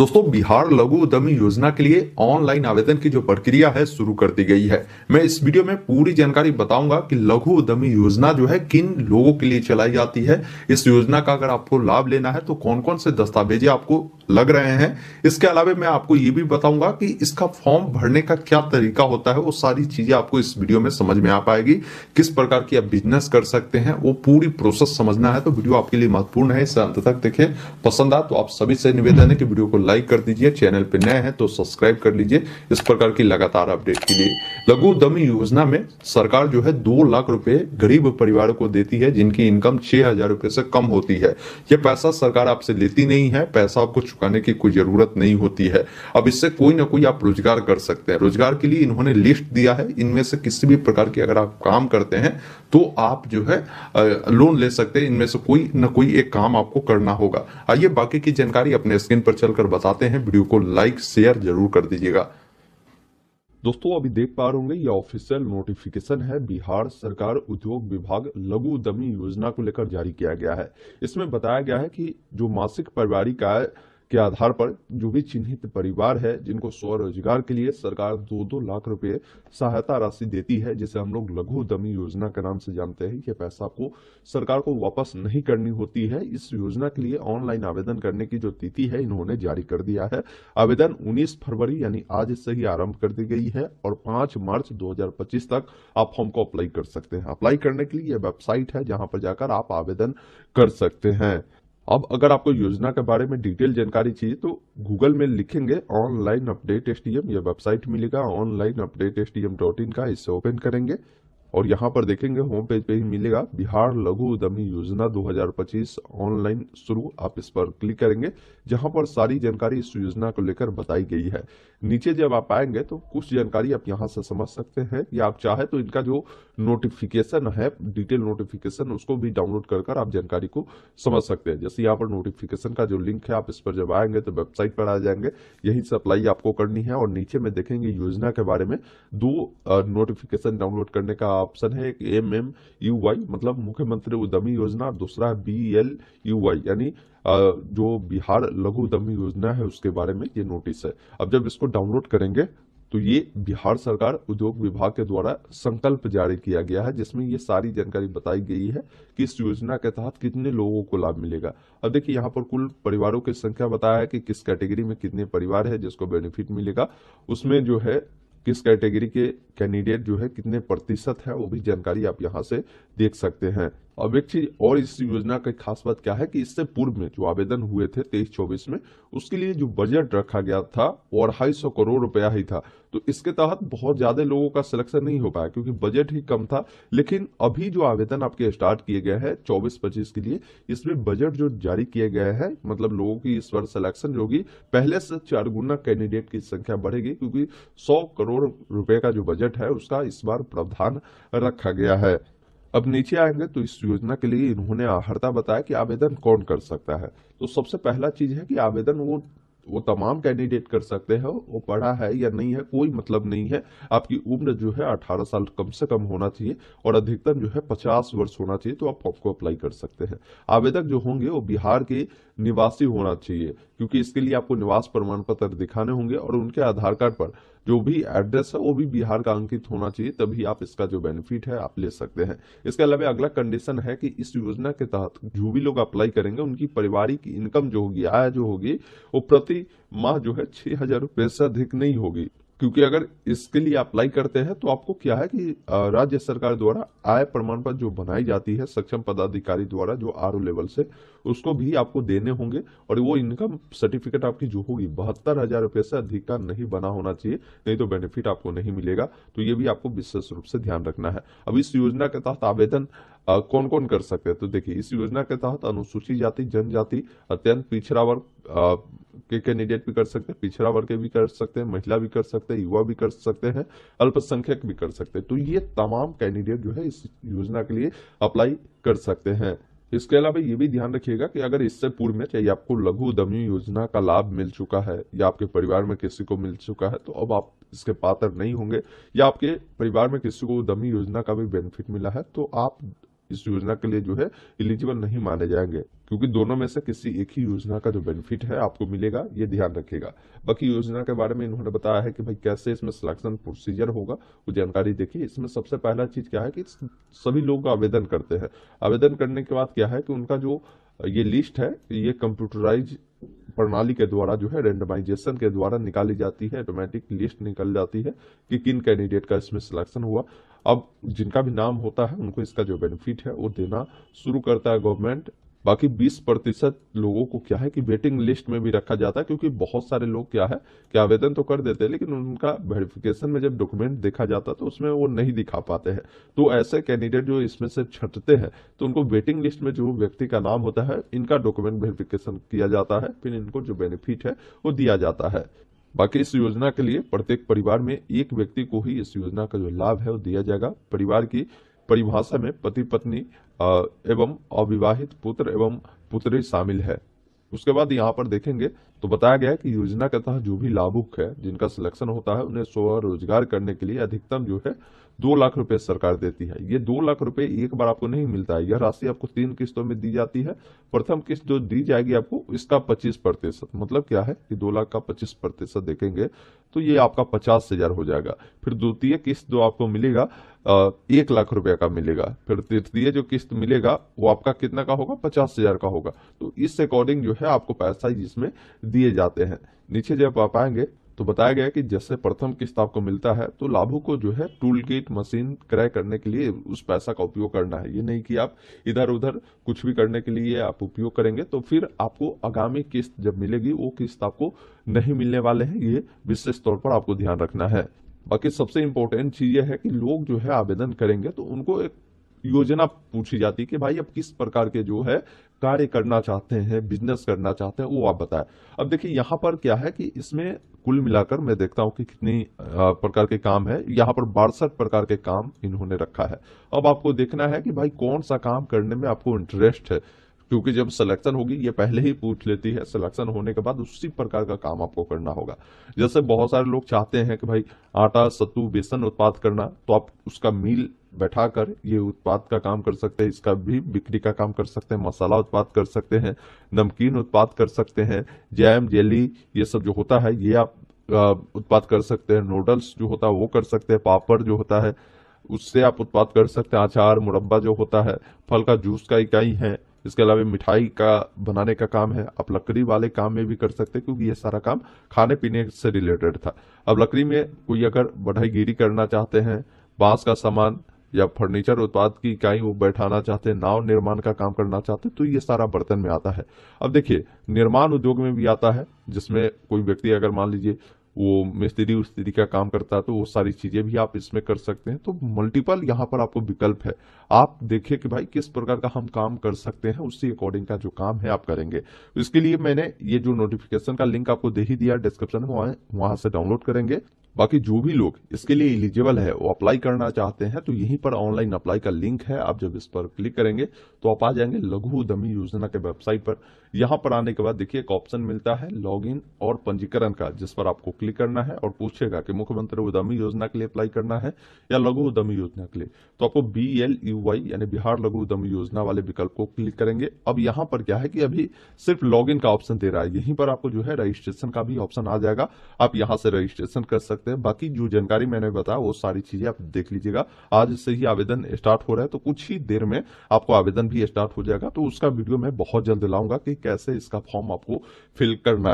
दोस्तों, बिहार लघु उद्यमी योजना के लिए ऑनलाइन आवेदन की जो प्रक्रिया है शुरू कर दी गई है। मैं इस वीडियो में पूरी जानकारी बताऊंगा कि लघु उद्यमी योजना जो है किन लोगों के लिए चलाई जाती है। इस योजना का अगर आपको लाभ लेना है तो कौन कौन से दस्तावेज आपको लग रहे हैं। इसके अलावा मैं आपको ये भी बताऊंगा कि इसका फॉर्म भरने का क्या तरीका होता है। वो सारी चीजें आपको इस वीडियो में समझ में आ पाएगी। किस प्रकार की आप बिजनेस कर सकते हैं वो पूरी प्रोसेस समझना है तो वीडियो आपके लिए महत्वपूर्ण है। इसे अंत तक देखिए। पसंद आए तो आप सभी से निवेदन है कि वीडियो को लाइक कर दीजिए, चैनल पे नए हैं तो सब्सक्राइब कर लीजिए इस प्रकार की लगातार अपडेट के लिए। लघु उद्यमी योजना में सरकार जो है 2 लाख रुपए गरीब परिवारों को देती है जिनकी इनकम 6,000 रुपए से कम होती है। यह पैसा सरकार आपसे लेती नहीं है, पैसा आपको चुकाने की कोई जरूरत नहीं होती है। अब इससे कोई ना कोई आप रोजगार कर सकते हैं। रोजगार के लिए इन्होंने लिस्ट दिया है, इनमें से किसी भी प्रकार की अगर आप काम करते हैं तो आप जो है लोन ले सकते हैं। इनमें से कोई ना कोई एक काम आपको करना होगा। आइए बाकी की जानकारी अपने स्क्रीन पर चलकर बताते हैं। वीडियो को लाइक शेयर जरूर कर दीजिएगा। दोस्तों, अभी देख पा रहे होंगे ये ऑफिशियल नोटिफिकेशन है। बिहार सरकार उद्योग विभाग लघु उद्यमी योजना को लेकर जारी किया गया है। इसमें बताया गया है कि जो मासिक पारिवारिक आय के आधार पर जो भी चिन्हित परिवार है जिनको स्वरोजगार के लिए सरकार 2-2 लाख रुपए सहायता राशि देती है, जिसे हम लोग लघु उद्यमी योजना के नाम से जानते हैं। ये पैसा आपको सरकार को वापस नहीं करनी होती है। इस योजना के लिए ऑनलाइन आवेदन करने की जो तिथि है इन्होंने जारी कर दिया है। आवेदन 19 फरवरी यानी आज से ही आरंभ कर दी गई है और 5 मार्च 2025 तक आप फॉर्म को अप्लाई कर सकते हैं। अप्लाई करने के लिए वेबसाइट है जहां पर जाकर आप आवेदन कर सकते हैं। अब अगर आपको योजना के बारे में डिटेल जानकारी चाहिए तो गूगल में लिखेंगे ऑनलाइन अपडेट STM, यह वेबसाइट मिलेगा ऑनलाइन अपडेट STM.in का। इससे ओपन करेंगे और यहाँ पर देखेंगे होम पेज पे ही मिलेगा बिहार लघु उद्यमी योजना 2025 ऑनलाइन शुरू। आप इस पर क्लिक करेंगे जहां पर सारी जानकारी इस योजना को लेकर बताई गई है। नीचे जब आप आएंगे तो कुछ जानकारी आप यहां से समझ सकते हैं या आप चाहे तो इनका जो नोटिफिकेशन है डिटेल नोटिफिकेशन उसको भी डाउनलोड कर आप जानकारी को समझ सकते हैं। जैसे यहाँ पर नोटिफिकेशन का जो लिंक है आप इस पर जब आएंगे तो वेबसाइट पर आ जाएंगे, यही से अप्लाई आपको करनी है। और नीचे में देखेंगे योजना के बारे में 2 नोटिफिकेशन डाउनलोड करने का ऑप्शन है। एक MMUY मतलब मुख्यमंत्री उद्यमी योजना और दूसरा BLUY यानी जो बिहार लघु उद्यमी योजना है उसके बारे में ये नोटिस है। अब जब इसको डाउनलोड करेंगे तो ये बिहार सरकार उद्योग विभाग के द्वारा संकल्प जारी किया गया है जिसमें ये सारी जानकारी बताई गई है कि इस योजना के तहत कितने लोगों को लाभ मिलेगा। अब देखिए यहाँ पर कुल परिवारों की संख्या बताया है कि किस कैटेगरी में कितने परिवार है जिसको बेनिफिट मिलेगा। उसमें जो है किस कैटेगरी के कैंडिडेट जो है कितने प्रतिशत है वो भी जानकारी आप यहाँ से देख सकते हैं। अब एक चीज और इस योजना की खास बात क्या है कि इससे पूर्व में जो आवेदन हुए थे 23-24 में उसके लिए जो बजट रखा गया था वो 250 करोड़ रुपया ही था। तो इसके तहत बहुत ज्यादा लोगों का सिलेक्शन नहीं हो पाया क्योंकि बजट ही कम था। लेकिन अभी जो आवेदन आपके स्टार्ट किए गए हैं 24-25 के लिए, इसमें बजट जो जारी किए गए हैं मतलब लोगों की इस बार सिलेक्शन जो होगी पहले से 4 गुना कैंडिडेट की संख्या बढ़ेगी क्योंकि 100 करोड़ रुपए का जो बजट है उसका इस बार प्रावधान रखा गया है। अब नीचे आएंगे तो इस योजना के लिए इन्होंने आहर्ता बताया कि आवेदन कौन कर सकता है। तो सबसे पहला चीज है कि आवेदन वो तमाम कैंडिडेट कर सकते हैं। वो पढ़ा है या नहीं है कोई मतलब नहीं है। आपकी उम्र जो है 18 साल कम से कम होना चाहिए और अधिकतम जो है 50 वर्ष होना चाहिए तो आप फॉर्म को अप्लाई कर सकते हैं। आवेदक जो होंगे वो बिहार के निवासी होना चाहिए क्योंकि इसके लिए आपको निवास प्रमाण पत्र दिखाने होंगे और उनके आधार कार्ड पर जो भी एड्रेस है वो भी बिहार का अंकित होना चाहिए, तभी आप इसका जो बेनिफिट है आप ले सकते हैं। इसके अलावा अगला कंडीशन है कि इस योजना के तहत जो भी लोग अप्लाई करेंगे उनकी पारिवारिक इनकम जो होगी, आय जो होगी वो प्रति माह जो है 6,000 रुपए से अधिक नहीं होगी। क्योंकि अगर इसके लिए अप्लाई करते हैं तो आपको क्या है कि राज्य सरकार द्वारा आय प्रमाण पत्र जो बनाई जाती है सक्षम पदाधिकारी द्वारा जो RO लेवल से, उसको भी आपको देने होंगे और वो इनकम सर्टिफिकेट आपकी जो होगी 72,000 रुपए से अधिक का नहीं बना होना चाहिए, नहीं तो बेनिफिट आपको नहीं मिलेगा। तो ये भी आपको विशेष रूप से ध्यान रखना है। अब इस योजना के तहत आवेदन कौन कौन कर सकते हैं तो देखिए इस योजना के तहत अनुसूचित जाति, जनजाति, अत्यंत पिछड़ा वर्ग के कैंडिडेट भी कर सकते हैं, पिछड़ा वर्ग के भी कर सकते हैं, महिला भी कर सकते हैं, युवा भी कर सकते हैं, अल्पसंख्यक भी कर सकते हैं। तो ये तमाम कैंडिडेट जो है इस योजना के लिए अप्लाई कर सकते हैं। इसके अलावा ये भी ध्यान रखिएगा कि अगर इससे पूर्व में चाहिए आपको लघु उद्यमी योजना का लाभ मिल चुका है या आपके परिवार में किसी को मिल चुका है तो अब आप इसके पात्र नहीं होंगे, या आपके परिवार में किसी को उद्यमी योजना का भी बेनिफिट मिला है तो आप इस योजना के लिए जो है एलिजिबल नहीं माने जाएंगे, क्योंकि दोनों में से किसी एक ही योजना का जो बेनिफिट है आपको मिलेगा, ये ध्यान रखिएगा। बाकी योजना के बारे में इन्होंने बताया है कि भाई कैसे इसमें सिलेक्शन प्रोसीजर होगा, वो जानकारी देखिए। इसमें सबसे पहला चीज क्या है कि सभी लोग आवेदन करते हैं। आवेदन करने के बाद क्या है कि उनका जो ये लिस्ट है, ये कंप्यूटराइज प्रणाली के द्वारा जो है रेंडमाइजेशन के द्वारा निकाली जाती है, ऑटोमेटिक लिस्ट निकल जाती है कि किन कैंडिडेट का इसमें सिलेक्शन हुआ। अब जिनका भी नाम होता है उनको इसका जो बेनिफिट है वो देना शुरू करता है गवर्नमेंट। बाकी 20% लोगों को क्या है कि वेटिंग लिस्ट में भी रखा जाता है, क्योंकि बहुत सारे लोग क्या है कि आवेदन तो कर देते हैं लेकिन उनका वेरिफिकेशन में जब डॉक्यूमेंट देखा जाता है तो उसमें वो नहीं दिखा पाते हैं। तो ऐसे कैंडिडेट जो इसमें से छटते हैं तो उनको वेटिंग लिस्ट में जो व्यक्ति का नाम होता है, इनका डॉक्यूमेंट वेरिफिकेशन किया जाता है, फिर इनको जो बेनिफिट है वो दिया जाता है। बाकी इस योजना के लिए प्रत्येक परिवार में एक व्यक्ति को ही इस योजना का जो लाभ है वो दिया जाएगा। परिवार की परिभाषा में पति पत्नी एवं अविवाहित पुत्र एवं पुत्री शामिल है। उसके बाद यहाँ पर देखेंगे तो बताया गया है कि योजना के तहत जो भी लाभुक है जिनका सिलेक्शन होता है उन्हें स्वरोजगार करने के लिए अधिकतम जो है 2 लाख रुपए सरकार देती है। ये 2 लाख रुपए एक बार आपको नहीं मिलता है, यह राशि आपको 3 किस्तों में दी जाती है। प्रथम किस्त जो दी जाएगी आपको, इसका 25%, मतलब क्या है कि 2 लाख का 25% देखेंगे तो ये आपका 50,000 हो जाएगा। फिर द्वितीय किस्त जो आपको मिलेगा 1 लाख रुपए का मिलेगा। फिर तृतीय जो किस्त मिलेगा वो आपका कितना का होगा, 50,000 का होगा। तो इस अकॉर्डिंग जो है आपको पैसा इसमें दिए जाते हैं। नीचे जब आप आएंगे तो बताया गया कि जैसे प्रथम किस्त आपको मिलता है तो लाभुक को जो है टूल किट मशीन क्रय करने के लिए उस पैसा का उपयोग करना है। ये नहीं कि आप इधर उधर कुछ भी करने के लिए आप उपयोग करेंगे तो फिर आपको आगामी किस्त जब मिलेगी वो किस्त आपको नहीं मिलने वाले हैं, ये विशेष तौर पर आपको ध्यान रखना है। बाकी सबसे इंपॉर्टेंट चीज ये है कि लोग जो है आवेदन करेंगे तो उनको एक योजना पूछी जाती है कि भाई आप किस प्रकार के जो है कार्य करना चाहते हैं, बिजनेस करना चाहते हैं, वो आप बताएं। अब देखिए यहाँ पर क्या है कि इसमें कुल मिलाकर मैं देखता हूँ कि कितनी प्रकार के काम है। यहाँ पर 62 प्रकार के काम इन्होंने रखा है। अब आपको देखना है कि भाई कौन सा काम करने में आपको इंटरेस्ट है, क्योंकि जब सिलेक्शन होगी ये पहले ही पूछ लेती है। सिलेक्शन होने के बाद उसी प्रकार का काम आपको करना होगा। जैसे बहुत सारे लोग चाहते हैं कि भाई आटा सत्तू बेसन उत्पाद करना, तो आप उसका मिल बैठाकर ये उत्पाद का काम कर सकते हैं, इसका भी बिक्री का काम कर सकते हैं, मसाला उत्पाद कर सकते हैं, नमकीन उत्पाद कर सकते हैं, जैम जेली ये सब जो होता है ये आप उत्पाद कर सकते हैं, नूडल्स जो होता है वो कर सकते हैं, पापड़ जो होता है उससे आप उत्पाद कर सकते हैं, अचार मुरब्बा जो होता है, फल का जूस का इकाई है। इसके अलावा मिठाई का बनाने का काम है। आप लकड़ी वाले काम में भी कर सकते हैं, क्योंकि ये सारा काम खाने पीने से रिलेटेड था। अब लकड़ी में कोई अगर बढ़ईगिरी करना चाहते हैं, बांस का सामान या फर्नीचर उत्पाद की इकाई वो बैठाना चाहते हैं, नाव निर्माण का काम करना चाहते हैं, तो ये सारा बर्तन में आता है। अब देखिए निर्माण उद्योग में भी आता है, जिसमें कोई व्यक्ति अगर मान लीजिए वो मिस्त्री उस्त्री का काम करता है तो वो सारी चीजें भी आप इसमें कर सकते हैं। तो मल्टीपल यहाँ पर आपको विकल्प है। आप देखिए कि भाई किस प्रकार का हम काम कर सकते हैं, उसी अकॉर्डिंग का जो काम है आप करेंगे। इसके लिए मैंने ये जो नोटिफिकेशन का लिंक आपको दे ही दिया डिस्क्रिप्शन में, वहां से डाउनलोड करेंगे। बाकी जो भी लोग इसके लिए एलिजिबल है वो अप्लाई करना चाहते हैं तो यहीं पर ऑनलाइन अप्लाई का लिंक है। आप जब इस पर क्लिक करेंगे तो आप आ जाएंगे लघु उद्यमी योजना के वेबसाइट पर। यहाँ पर आने के बाद देखिए एक ऑप्शन मिलता है लॉगिन और पंजीकरण का, जिस पर आपको क्लिक करना है और पूछेगा कि मुख्यमंत्री उद्यमी योजना के लिए अप्लाई करना है या लघु उद्यमी योजना के लिए। तो आपको BLUY यानी बिहार लघु उद्यमी योजना वाले विकल्प को क्लिक करेंगे। अब यहाँ पर क्या है कि अभी सिर्फ लॉगिन का ऑप्शन दे रहा है, यहीं पर आपको जो है रजिस्ट्रेशन का भी ऑप्शन आ जाएगा। आप यहाँ से रजिस्ट्रेशन कर सकते हैं। बाकी जो जानकारी मैंने बताया वो सारी चीजें आप देख लीजिएगा। आज से ही आवेदन स्टार्ट हो रहा है, तो कुछ ही देर में आपको आवेदन भी स्टार्ट हो जाएगा। तो उसका वीडियो मैं बहुत जल्द लाऊंगा कि कैसे इसका फॉर्म आपको फिल करना है।